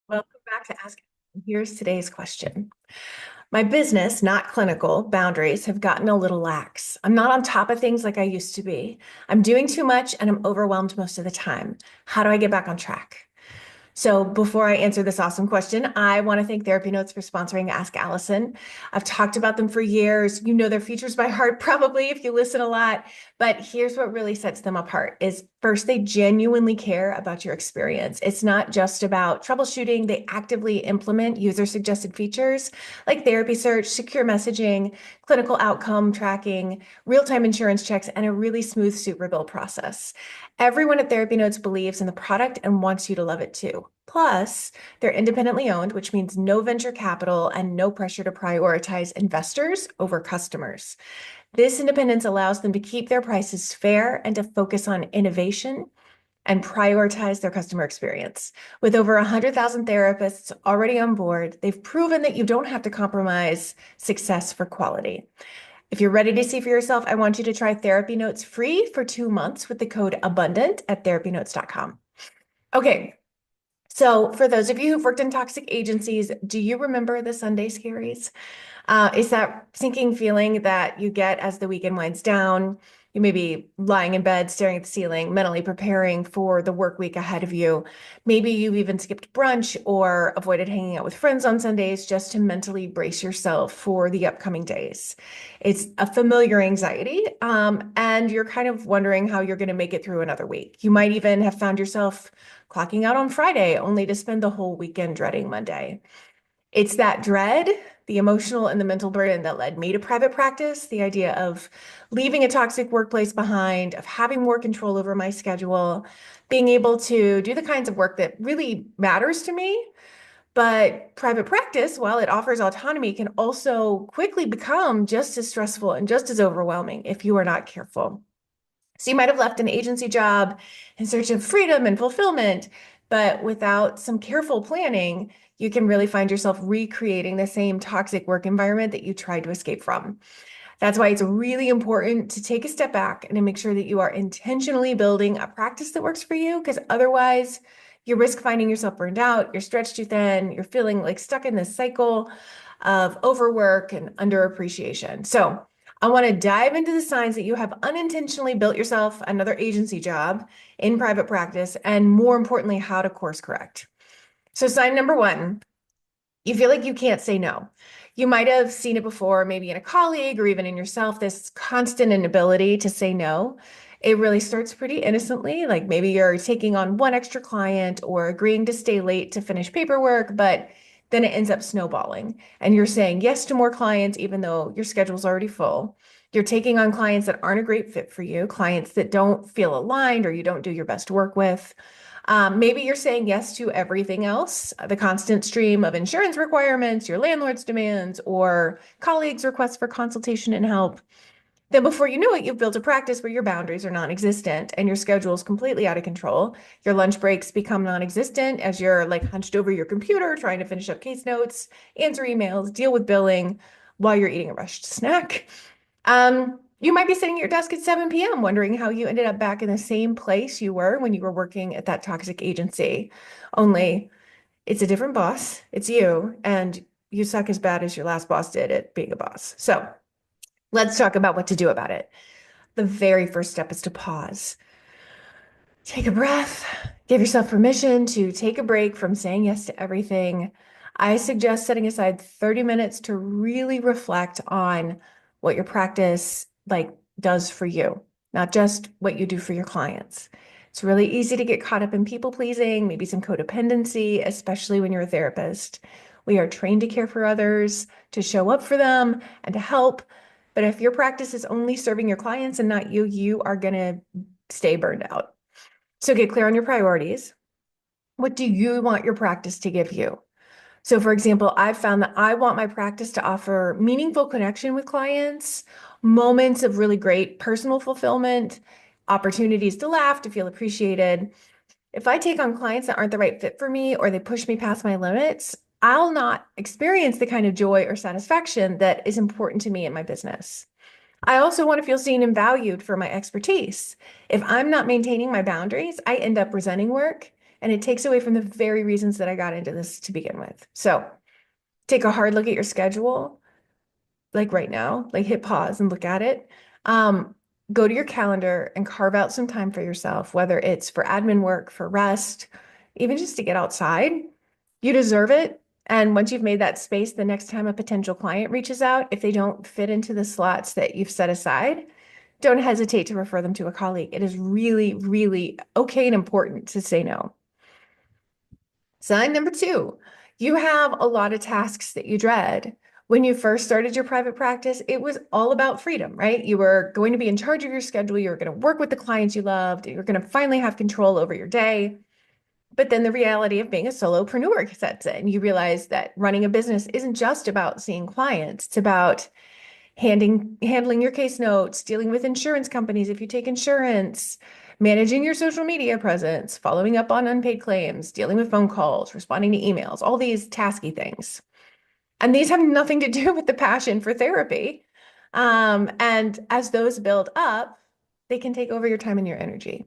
Welcome back to Ask Allison. Here's today's question. My business, not clinical, boundaries have gotten a little lax. I'm not on top of things like I used to be. I'm doing too much and I'm overwhelmed most of the time. How do I get back on track? So before I answer this awesome question, I want to thank Therapy Notes for sponsoring Ask Allison. I've talked about them for years. You know their features by heart, probably if you listen a lot. But here's what really sets them apart is first, they genuinely care about your experience. It's not just about troubleshooting. They actively implement user-suggested features like therapy search, secure messaging, clinical outcome tracking, real-time insurance checks, and a really smooth super bill process. Everyone at Therapy Notes believes in the product and wants you to love it too. Plus, they're independently owned, which means no venture capital and no pressure to prioritize investors over customers. This independence allows them to keep their prices fair and to focus on innovation and prioritize their customer experience. With over 100,000 therapists already on board, they've proven that you don't have to compromise success for quality. If you're ready to see for yourself, I want you to try Therapy Notes free for 2 months with the code ABUNDANT at therapynotes.com. Okay, so for those of you who've worked in toxic agencies, do you remember the Sunday scaries? Is that sinking feeling that you get as the weekend winds down? You may be lying in bed, staring at the ceiling, mentally preparing for the work week ahead of you. Maybe you've even skipped brunch or avoided hanging out with friends on Sundays just to mentally brace yourself for the upcoming days. It's a familiar anxiety, and you're kind of wondering how you're going to make it through another week. You might even have found yourself clocking out on Friday only to spend the whole weekend dreading Monday. It's that dread, the emotional and the mental burden that led me to private practice, the idea of leaving a toxic workplace behind, of having more control over my schedule, being able to do the kinds of work that really matters to me. But private practice, while it offers autonomy, can also quickly become just as stressful and just as overwhelming if you are not careful. So you might have left an agency job in search of freedom and fulfillment, but without some careful planning, you can really find yourself recreating the same toxic work environment that you tried to escape from. That's why it's really important to take a step back and to make sure that you are intentionally building a practice that works for you, because otherwise you risk finding yourself burned out, you're stretched too thin, you're feeling like stuck in this cycle of overwork and underappreciation. So I want to dive into the signs that you have unintentionally built yourself another agency job in private practice, and more importantly, how to course correct. So sign number one, you feel like you can't say no. You might have seen it before, maybe in a colleague or even in yourself, this constant inability to say no. It really starts pretty innocently, like maybe you're taking on one extra client or agreeing to stay late to finish paperwork, but then it ends up snowballing and you're saying yes to more clients, even though your schedule's already full. You're taking on clients that aren't a great fit for you, clients that don't feel aligned or you don't do your best work with. Maybe you're saying yes to everything else, the constant stream of insurance requirements, your landlord's demands, or colleagues' requests for consultation and help. Then before you know it, you've built a practice where your boundaries are non-existent and your schedule is completely out of control. Your lunch breaks become non-existent as you're like hunched over your computer trying to finish up case notes, answer emails, deal with billing while you're eating a rushed snack. You might be sitting at your desk at 7 p.m. wondering how you ended up back in the same place you were when you were working at that toxic agency. Only it's a different boss, it's you, and you suck as bad as your last boss did at being a boss. So let's talk about what to do about it. The very first step is to pause. Take a breath, give yourself permission to take a break from saying yes to everything. I suggest setting aside 30 minutes to really reflect on what your practice does for you, not just what you do for your clients. It's really easy to get caught up in people pleasing, maybe some codependency, especially when you're a therapist. We are trained to care for others, to show up for them, and to help. But if your practice is only serving your clients and not you, you are going to stay burned out. So get clear on your priorities. What do you want your practice to give you? So for example, I've found that I want my practice to offer meaningful connection with clients, moments of really great personal fulfillment, opportunities to laugh, to feel appreciated. If I take on clients that aren't the right fit for me or they push me past my limits, I'll not experience the kind of joy or satisfaction that is important to me in my business. I also want to feel seen and valued for my expertise. If I'm not maintaining my boundaries, I end up resenting work And it takes away from the very reasons that I got into this to begin with. So take a hard look at your schedule, like right now, like hit pause and look at it. Um, Go to your calendar and carve out some time for yourself, whether it's for admin work, for rest, even just to get outside. You deserve it. And once you've made that space, the next time a potential client reaches out, if they don't fit into the slots that you've set aside, don't hesitate to refer them to a colleague. It is really, really okay and important to say no. Sign number two, you have a lot of tasks that you dread. When you first started your private practice, it was all about freedom, right? You were going to be in charge of your schedule. You were going to work with the clients you loved. You're going to finally have control over your day. But then the reality of being a solopreneur sets in. You realize that running a business isn't just about seeing clients. It's about handling your case notes, dealing with insurance companies if you take insurance, managing your social media presence, following up on unpaid claims, dealing with phone calls, responding to emails, all these tasky things. And these have nothing to do with the passion for therapy. And as those build up, they can take over your time and your energy.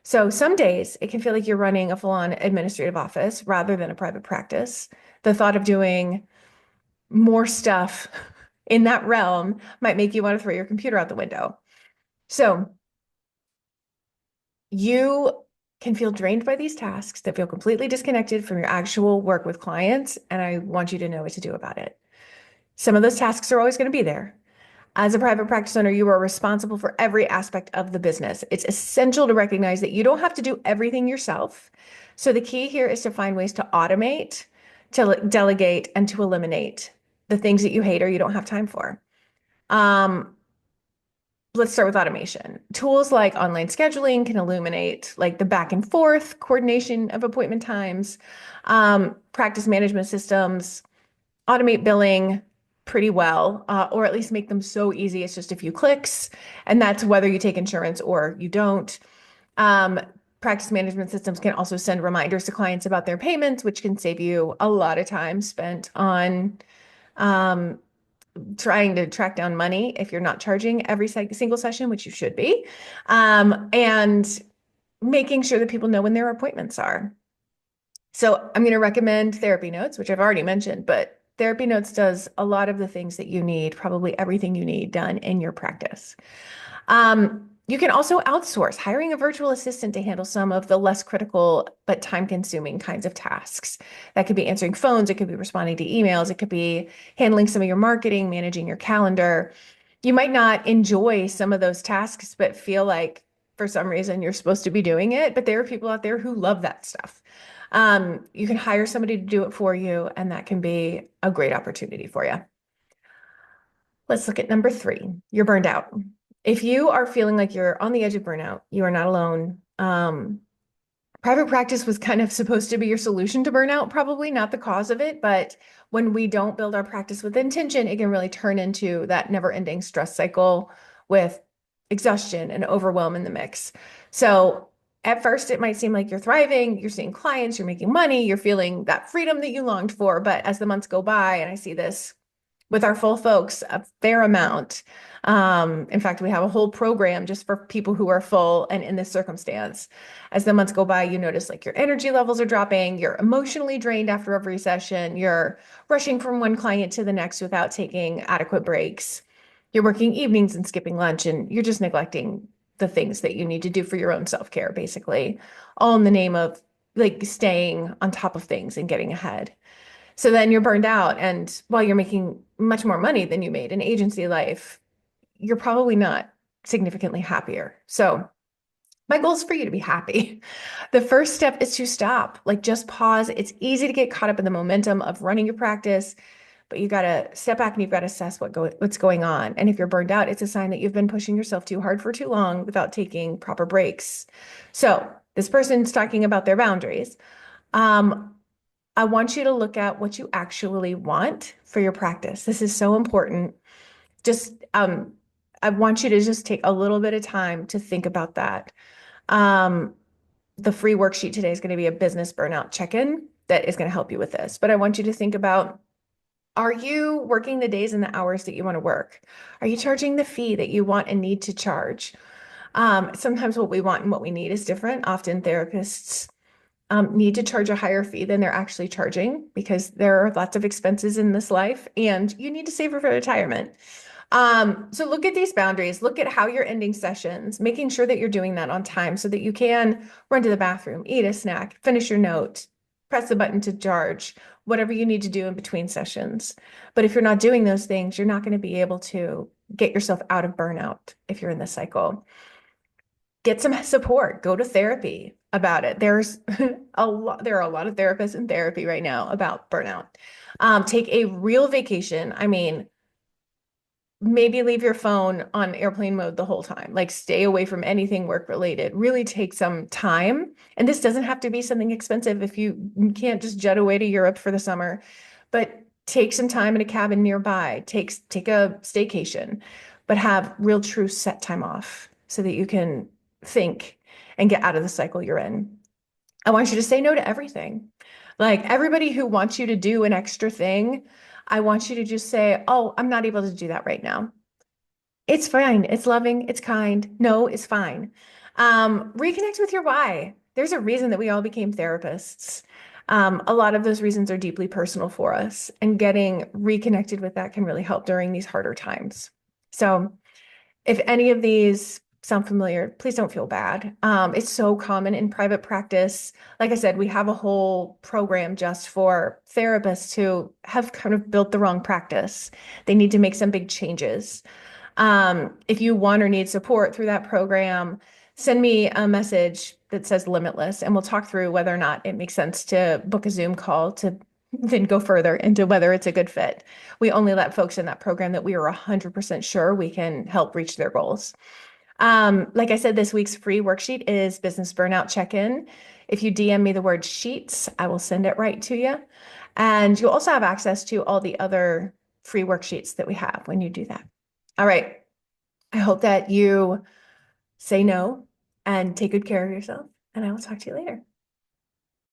So some days it can feel like you're running a full-on administrative office rather than a private practice. The thought of doing more stuff in that realm might make you want to throw your computer out the window. So you can feel drained by these tasks that feel completely disconnected from your actual work with clients, and I want you to know what to do about it. Some of those tasks are always going to be there. As a private practice owner, you are responsible for every aspect of the business. It's essential to recognize that you don't have to do everything yourself. So the key here is to find ways to automate, to delegate, and to eliminate the things that you hate or you don't have time for. Um, let's start with automation. Tools like online scheduling can illuminate like the back and forth coordination of appointment times, practice management systems, automate billing pretty well, or at least make them so easy it's just a few clicks. And that's whether you take insurance or you don't. Um, Practice management systems can also send reminders to clients about their payments, which can save you a lot of time spent on um, trying to track down money if you're not charging every single session, which you should be, and making sure that people know when their appointments are. So I'm going to recommend Therapy Notes, which I've already mentioned, but Therapy Notes does a lot of the things that you need, probably everything you need done in your practice. You can also outsource, hiring a virtual assistant to handle some of the less critical but time-consuming kinds of tasks. That could be answering phones, it could be responding to emails, it could be handling some of your marketing, managing your calendar. You might not enjoy some of those tasks, but feel like for some reason you're supposed to be doing it. But there are people out there who love that stuff. You can hire somebody to do it for you, and that can be a great opportunity for you. Let's look at number three. You're burned out. If you are feeling like you're on the edge of burnout, you are not alone. Private practice was kind of supposed to be your solution to burnout, probably not the cause of it. But when we don't build our practice with intention, it can really turn into that never-ending stress cycle with exhaustion and overwhelm in the mix. So at first, it might seem like you're thriving, you're seeing clients, you're making money, you're feeling that freedom that you longed for. But as the months go by, and I see this with our full folks a fair amount. In fact, we have a whole program just for people who are full and in this circumstance. As the months go by, you notice like your energy levels are dropping, you're emotionally drained after every session, you're rushing from one client to the next without taking adequate breaks. You're working evenings and skipping lunch, and you're just neglecting the things that you need to do for your own self-care, basically, all in the name of like staying on top of things and getting ahead. So then you're burned out. And while you're making much more money than you made in agency life, you're probably not significantly happier. So my goal is for you to be happy. The first step is to stop, like just pause. It's easy to get caught up in the momentum of running your practice, but you got to step back and you've got to assess what's going on. And if you're burned out, it's a sign that you've been pushing yourself too hard for too long without taking proper breaks. So this person's talking about their boundaries. I want you to look at what you actually want for your practice. This is so important. Just, I want you to just take a little bit of time to think about that. The free worksheet today is going to be a business burnout check-in that is going to help you with this. But I want you to think about, are you working the days and the hours that you want to work? Are you charging the fee that you want and need to charge? Sometimes what we want and what we need is different. Often therapists need to charge a higher fee than they're actually charging because there are lots of expenses in this life and you need to save for retirement. So look at these boundaries, look at how you're ending sessions, making sure that you're doing that on time so that you can run to the bathroom, eat a snack, finish your note, press the button to charge, whatever you need to do in between sessions. But if you're not doing those things, you're not going to be able to get yourself out of burnout if you're in this cycle. Get some support, go to therapy about it. There are a lot of therapists in therapy right now about burnout. Take a real vacation. I mean, maybe leave your phone on airplane mode the whole time. Like stay away from anything work related. Really take some time. And this doesn't have to be something expensive if you can't just jet away to Europe for the summer, but take some time in a cabin nearby. Take a staycation, but have real true set time off so that you can think and get out of the cycle you're in. I want you to say no to everything. Like everybody who wants you to do an extra thing, I want you to just say, "Oh, I'm not able to do that right now." It's fine. It's loving. It's kind. No, it's fine. Reconnect with your why. There's a reason that we all became therapists. A lot of those reasons are deeply personal for us, and getting reconnected with that can really help during these harder times. So, if any of these sound familiar, please don't feel bad. It's so common in private practice. Like I said, we have a whole program just for therapists who have kind of built the wrong practice. They need to make some big changes. If you want or need support through that program, send me a message that says limitless, and we'll talk through whether or not it makes sense to book a Zoom call to then go further into whether it's a good fit. We only let folks in that program that we are 100% sure we can help reach their goals. Like I said, this week's free worksheet is Business Burnout Check-in. If you DM me the word sheets, I will send it right to you. And you'll also have access to all the other free worksheets that we have when you do that. All right. I hope that you say no and take good care of yourself, and I will talk to you later.